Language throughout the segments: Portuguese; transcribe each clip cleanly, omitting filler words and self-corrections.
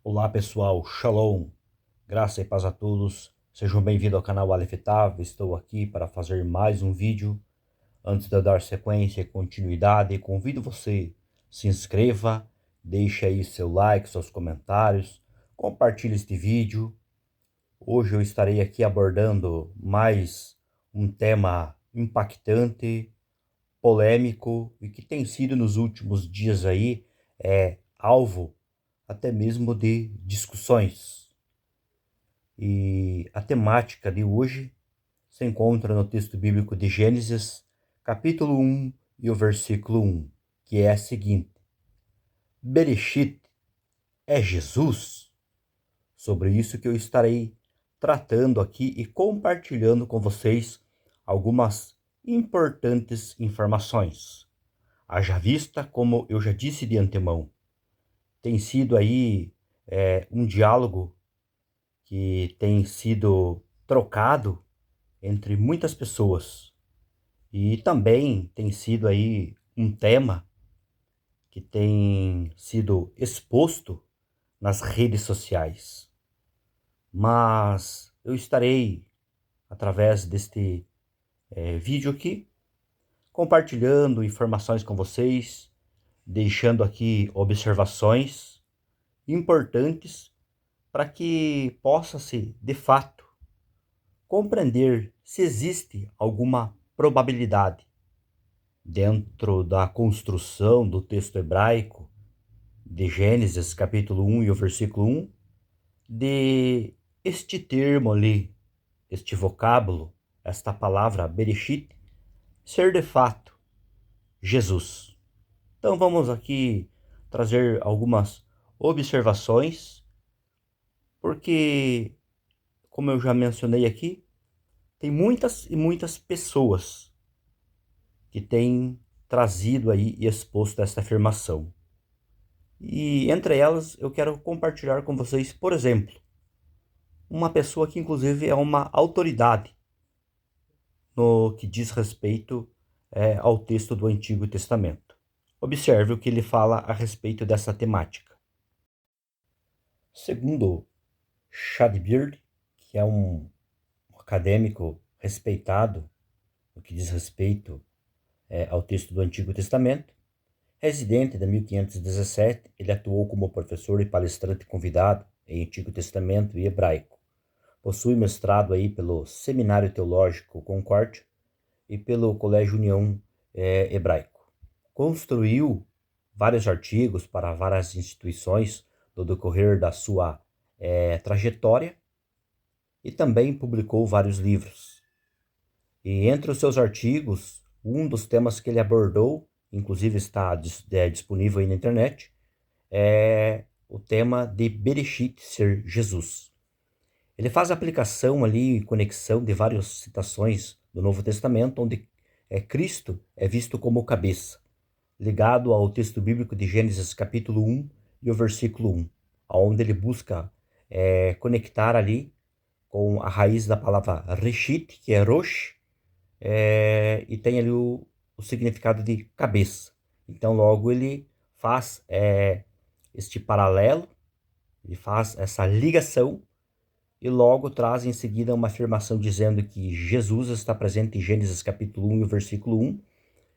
Olá pessoal, Shalom, graça e paz a todos, sejam bem-vindos ao canal Aleph Tav. Estou aqui para fazer mais um vídeo. Antes de eu dar sequência e continuidade, convido você, se inscreva, deixe aí seu like, seus comentários, compartilhe este vídeo. Hoje eu estarei aqui abordando mais um tema impactante, polêmico e que tem sido nos últimos dias aí alvo até mesmo de discussões. E a temática de hoje se encontra no texto bíblico de Gênesis, capítulo 1 e o versículo 1, que é a seguinte: Bereshit é Jesus? Sobre isso que eu estarei tratando aqui e compartilhando com vocês algumas importantes informações. Haja vista, como eu já disse de antemão, tem sido aí um diálogo que tem sido trocado entre muitas pessoas e também tem sido aí um tema que tem sido exposto nas redes sociais. Mas eu estarei, através deste vídeo aqui, compartilhando informações com vocês, deixando aqui observações importantes para que possa-se, de fato, compreender se existe alguma probabilidade dentro da construção do texto hebraico de Gênesis capítulo 1 e o versículo 1, de este termo ali, este vocábulo, esta palavra Bereshit, ser de fato Jesus. Então vamos aqui trazer algumas observações, porque, como eu já mencionei aqui, tem muitas e muitas pessoas que têm trazido aí e exposto essa afirmação. E entre elas eu quero compartilhar com vocês, por exemplo, uma pessoa que inclusive é uma autoridade no que diz respeito ao texto do Antigo Testamento. Observe o que ele fala a respeito dessa temática. Segundo Shad Beard, que é um acadêmico respeitado no que diz respeito ao texto do Antigo Testamento, residente de 1517, ele atuou como professor e palestrante convidado em Antigo Testamento e Hebraico. Possui mestrado aí pelo Seminário Teológico Concórdia e pelo Colégio União Hebraico. Construiu vários artigos para várias instituições no decorrer da sua trajetória e também publicou vários livros. E entre os seus artigos, um dos temas que ele abordou, inclusive está disponível aí na internet, é o tema de Bereshit ser Jesus. Ele faz aplicação ali e conexão de várias citações do Novo Testamento, onde Cristo é visto como cabeça, ligado ao texto bíblico de Gênesis capítulo 1 e o versículo 1, onde ele busca conectar ali com a raiz da palavra Reshit, que é Rosh, e tem ali o significado de cabeça. Então logo ele faz este paralelo, ele faz essa ligação e logo traz em seguida uma afirmação dizendo que Jesus está presente em Gênesis capítulo 1 e o versículo 1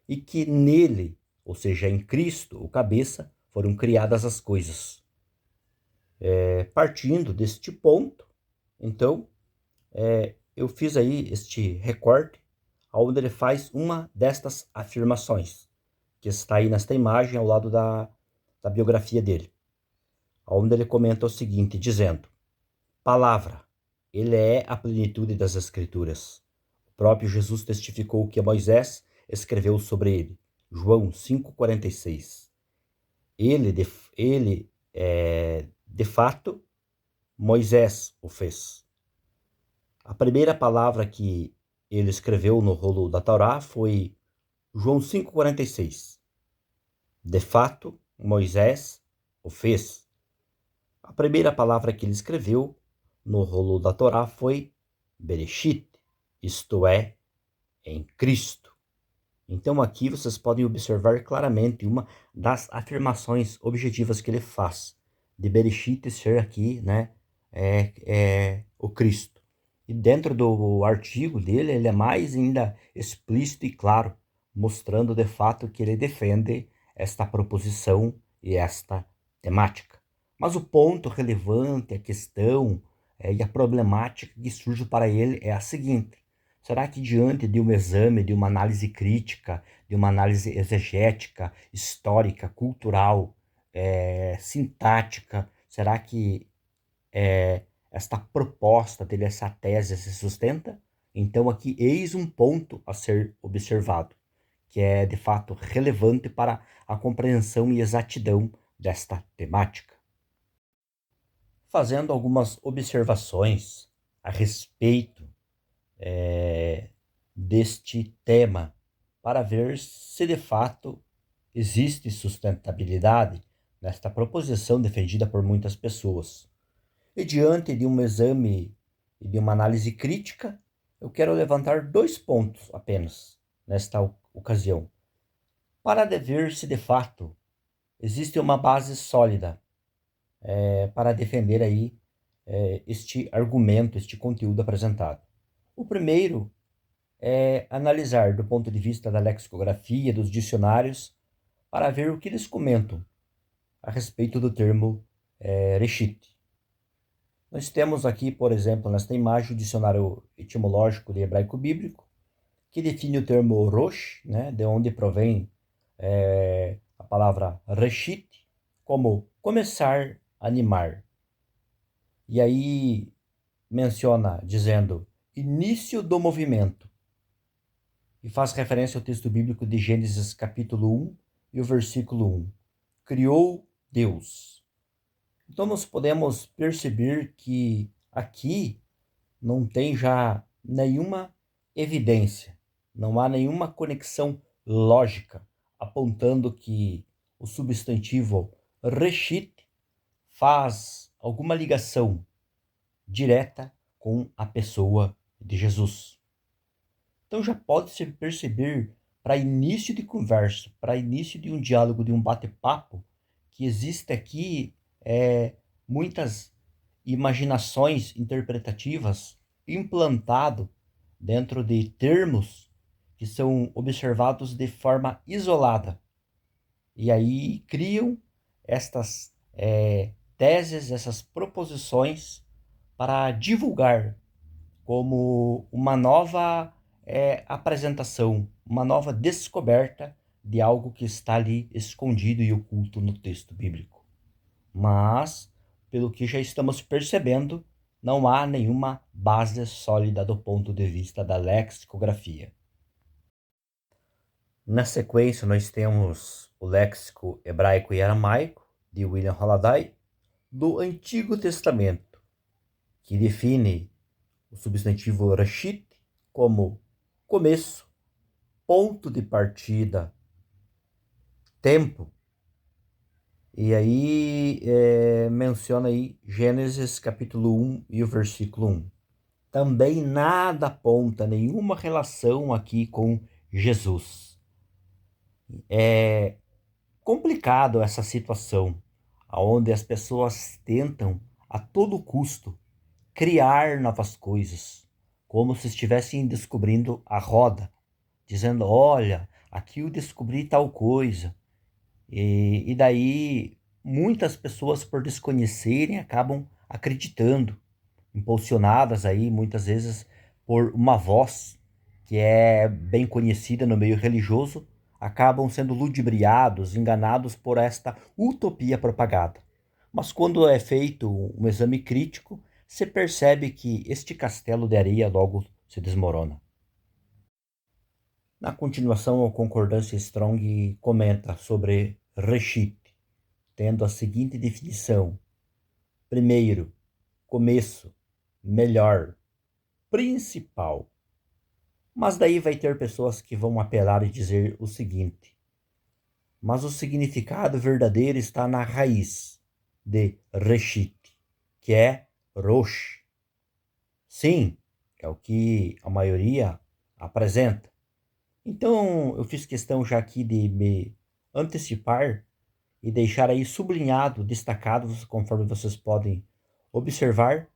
e que nele, ou seja, em Cristo, o cabeça, foram criadas as coisas. Partindo deste ponto, então, eu fiz aí este recorte onde ele faz uma destas afirmações, que está aí nesta imagem ao lado da biografia dele, onde ele comenta o seguinte, dizendo: palavra, ele é a plenitude das Escrituras. O próprio Jesus testificou que Moisés escreveu sobre ele. João 5,46. Ele, de fato, Moisés o fez. A primeira palavra que ele escreveu no rolo da Torá foi João 5,46. De fato, Moisés o fez. A primeira palavra que ele escreveu no rolo da Torá foi Bereshit, isto é, em Cristo. Então aqui vocês podem observar claramente uma das afirmações objetivas que ele faz. de Bereshit ser aqui, né, é o Cristo. E dentro do artigo dele, ele é mais ainda explícito e claro, mostrando de fato que ele defende esta proposição e esta temática. Mas o ponto relevante, a questão e a problemática que surge para ele é a seguinte: será que diante de um exame, de uma análise crítica, de uma análise exegética, histórica, cultural, sintática, será que esta proposta dele, essa tese se sustenta? Então aqui eis um ponto a ser observado, que é de fato relevante para a compreensão e exatidão desta temática. Fazendo algumas observações a respeito deste tema, para ver se de fato existe sustentabilidade nesta proposição defendida por muitas pessoas. E diante de um exame e de uma análise crítica, eu quero levantar 2 pontos apenas nesta ocasião, para ver se de fato existe uma base sólida para defender aí este argumento, este conteúdo apresentado. O primeiro é analisar do ponto de vista da lexicografia, dos dicionários, para ver o que eles comentam a respeito do termo reshit. Nós temos aqui, por exemplo, nesta imagem, o dicionário etimológico de hebraico bíblico, que define o termo rosh, né, de onde provém a palavra reshit, como começar, animar. E aí menciona dizendo início do movimento. E faz referência ao texto bíblico de Gênesis capítulo 1 e o versículo 1. Criou Deus. Então nós podemos perceber que aqui não tem já nenhuma evidência, não há nenhuma conexão lógica apontando que o substantivo reshit faz alguma ligação direta com a pessoa de Jesus. Então já pode-se perceber, para início de conversa, para início de um diálogo, de um bate-papo, que existe aqui muitas imaginações interpretativas implantado dentro de termos que são observados de forma isolada. E aí criam estas teses, essas proposições para divulgar como uma nova apresentação, uma nova descoberta de algo que está ali escondido e oculto no texto bíblico. Mas, pelo que já estamos percebendo, não há nenhuma base sólida do ponto de vista da lexicografia. Na sequência, nós temos o léxico hebraico e aramaico, de William Holaday, do Antigo Testamento, que define o substantivo rashit como começo, ponto de partida, tempo. E aí menciona aí Gênesis capítulo 1 e o versículo 1. Também nada aponta nenhuma relação aqui com Jesus. É complicado essa situação, onde as pessoas tentam a todo custo criar novas coisas, como se estivessem descobrindo a roda, dizendo, olha, aqui eu descobri tal coisa. E daí muitas pessoas, por desconhecerem, acabam acreditando, impulsionadas aí muitas vezes por uma voz que é bem conhecida no meio religioso, acabam sendo ludibriados, enganados por esta utopia propagada. Mas quando é feito um exame crítico, se percebe que este castelo de areia logo se desmorona. Na continuação, a concordância Strong comenta sobre reshit, tendo a seguinte definição: primeiro, começo, melhor, principal. Mas daí vai ter pessoas que vão apelar e dizer o seguinte: mas o significado verdadeiro está na raiz de reshit, que é rosh. Sim, é o que a maioria apresenta. Então eu fiz questão já aqui de me antecipar e deixar aí sublinhado, destacado, conforme vocês podem observar,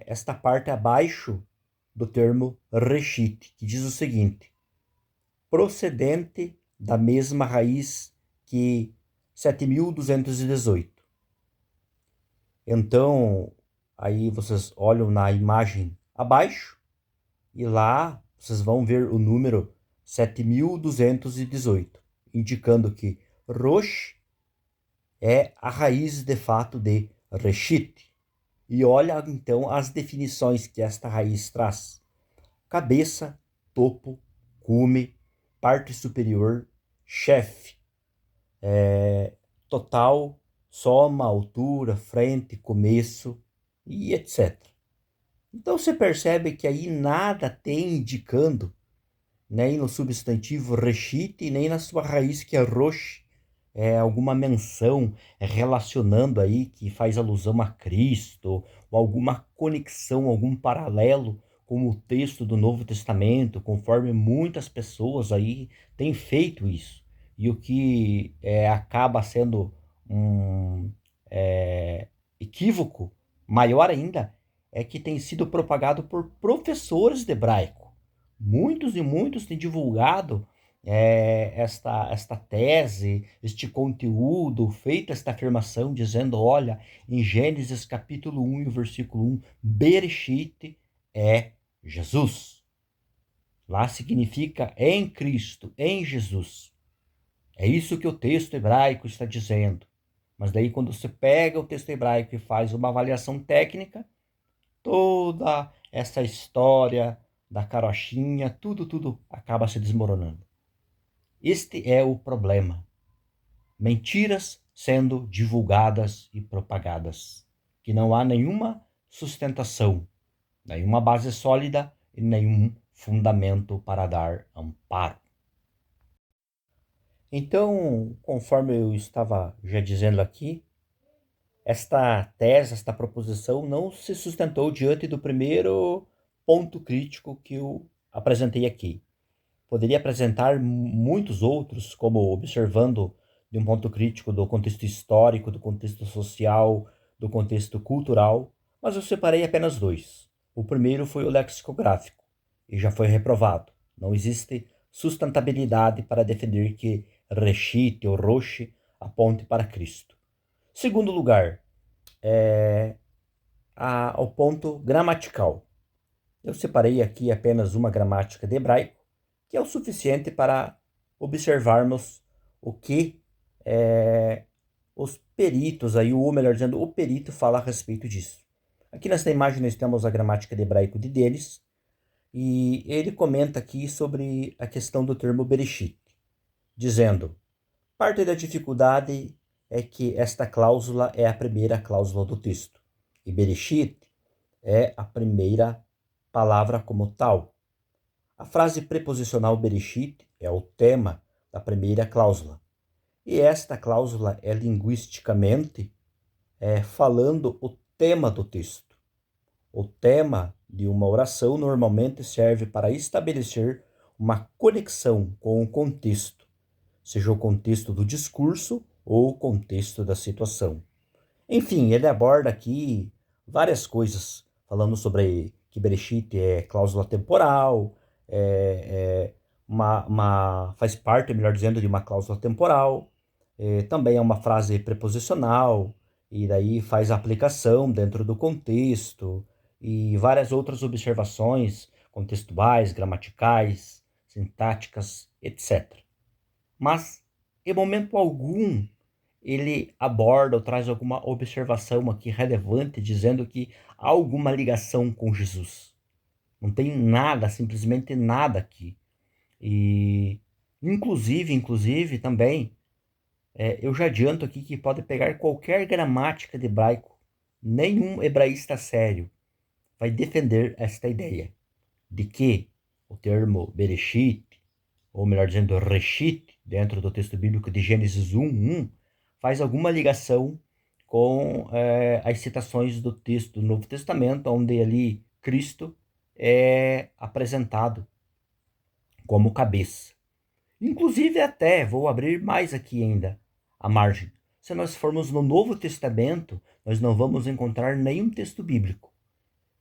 esta parte abaixo do termo reshit, que diz o seguinte: procedente da mesma raiz que 7.218. Então, aí vocês olham na imagem abaixo e lá vocês vão ver o número 7.218, indicando que Rosh é a raiz de fato de Reshit. E olha então as definições que esta raiz traz: cabeça, topo, cume, parte superior, chefe, total, soma, altura, frente, começo e etc. Então você percebe que aí nada tem indicando, nem no substantivo reshit, nem na sua raiz que é rosh, alguma menção relacionando aí que faz alusão a Cristo, ou alguma conexão, algum paralelo com o texto do Novo Testamento, conforme muitas pessoas aí têm feito isso. E o que acaba sendo um equívoco maior ainda é que tem sido propagado por professores de hebraico. Muitos e muitos têm divulgado esta tese, este conteúdo, feita esta afirmação, dizendo: olha, em Gênesis capítulo 1 e versículo 1, Bereshit é Jesus. Lá significa em Cristo, em Jesus. É isso que o texto hebraico está dizendo. Mas daí quando você pega o texto hebraico e faz uma avaliação técnica, toda essa história da carochinha, tudo acaba se desmoronando. Este é o problema. Mentiras sendo divulgadas e propagadas, que não há nenhuma sustentação, nenhuma base sólida e nenhum fundamento para dar amparo. Então, conforme eu estava já dizendo aqui, esta tese, esta proposição não se sustentou diante do primeiro ponto crítico que eu apresentei aqui. Poderia apresentar muitos outros, como observando de um ponto crítico do contexto histórico, do contexto social, do contexto cultural, mas eu separei apenas dois. O primeiro foi o lexicográfico, e já foi reprovado. Não existe sustentabilidade para defender que Reshit ou Rosh aponte para Cristo. Segundo lugar, ao ponto gramatical. Eu separei aqui apenas uma gramática de hebraico, que é o suficiente para observarmos o que os peritos, aí, ou melhor dizendo, o perito fala a respeito disso. Aqui nesta imagem nós temos a gramática de hebraico de Denis, e ele comenta aqui sobre a questão do termo Bereshit, dizendo: parte da dificuldade é que esta cláusula é a primeira cláusula do texto, e Bereshit é a primeira palavra como tal. A frase preposicional Bereshit é o tema da primeira cláusula. E esta cláusula é linguisticamente falando o tema do texto. O tema de uma oração normalmente serve para estabelecer uma conexão com o contexto, seja o contexto do discurso ou o contexto da situação. Enfim, ele aborda aqui várias coisas, falando sobre que Bereshit é cláusula temporal, faz parte, melhor dizendo, de uma cláusula temporal, também é uma frase preposicional, e daí faz a aplicação dentro do contexto, e várias outras observações contextuais, gramaticais, sintáticas, etc. Mas, em momento algum, ele aborda ou traz alguma observação aqui relevante, dizendo que há alguma ligação com Jesus. Não tem nada, simplesmente nada aqui. E, inclusive também, eu já adianto aqui que pode pegar qualquer gramática de hebraico. Nenhum hebraísta sério vai defender esta ideia de que o termo Bereshit, ou melhor dizendo, Reshit, dentro do texto bíblico de Gênesis 1:1, faz alguma ligação com as citações do texto do Novo Testamento, onde ali Cristo é apresentado como cabeça. Inclusive até, vou abrir mais aqui ainda, à margem. Se nós formos no Novo Testamento, nós não vamos encontrar nenhum texto bíblico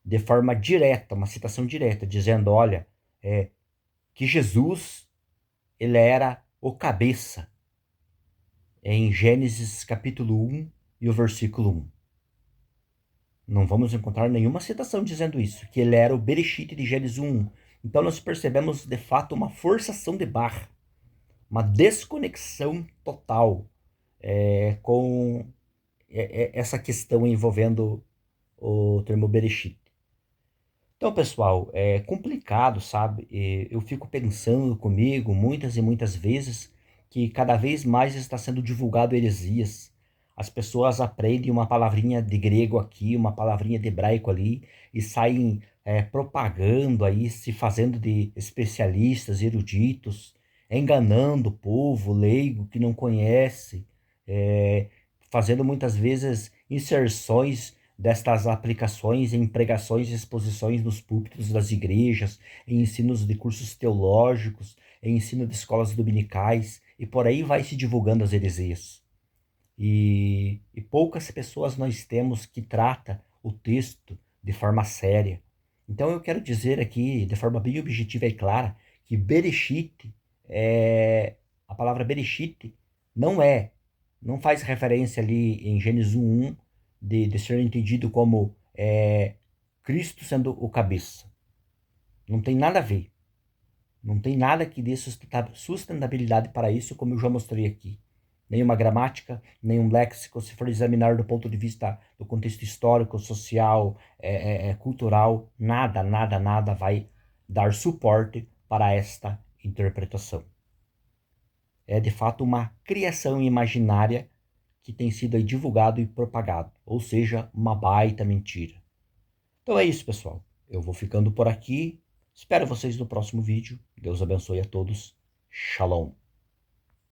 de forma direta, uma citação direta, dizendo, olha, que Jesus, ele era o cabeça, em Gênesis capítulo 1 e o versículo 1. Não vamos encontrar nenhuma citação dizendo isso, que ele era o Bereshit de Gênesis 1. Então nós percebemos, de fato, uma forçação de barra, uma desconexão total com essa questão envolvendo o termo Bereshit. Então, pessoal, é complicado, sabe? Eu fico pensando comigo muitas e muitas vezes que cada vez mais está sendo divulgado heresias. As pessoas aprendem uma palavrinha de grego aqui, uma palavrinha de hebraico ali, e saem propagando aí, se fazendo de especialistas, eruditos, enganando o povo leigo que não conhece, fazendo muitas vezes inserções destas aplicações em pregações e exposições nos púlpitos das igrejas, em ensinos de cursos teológicos, em ensino de escolas dominicais, e por aí vai se divulgando as heresias. E poucas pessoas nós temos que trata o texto de forma séria. Então eu quero dizer aqui, de forma bem objetiva e clara, que Bereshit, a palavra Bereshit não faz referência ali em Gênesis 1, de ser entendido como Cristo sendo o cabeça. Não tem nada a ver. Não tem nada que dê sustentabilidade para isso, como eu já mostrei aqui. Nenhuma gramática, nenhum léxico, se for examinar do ponto de vista do contexto histórico, social, cultural, nada vai dar suporte para esta interpretação. É de fato uma criação imaginária que tem sido aí divulgado e propagado, ou seja, uma baita mentira. Então é isso, pessoal. Eu vou ficando por aqui. Espero vocês no próximo vídeo. Deus abençoe a todos. Shalom.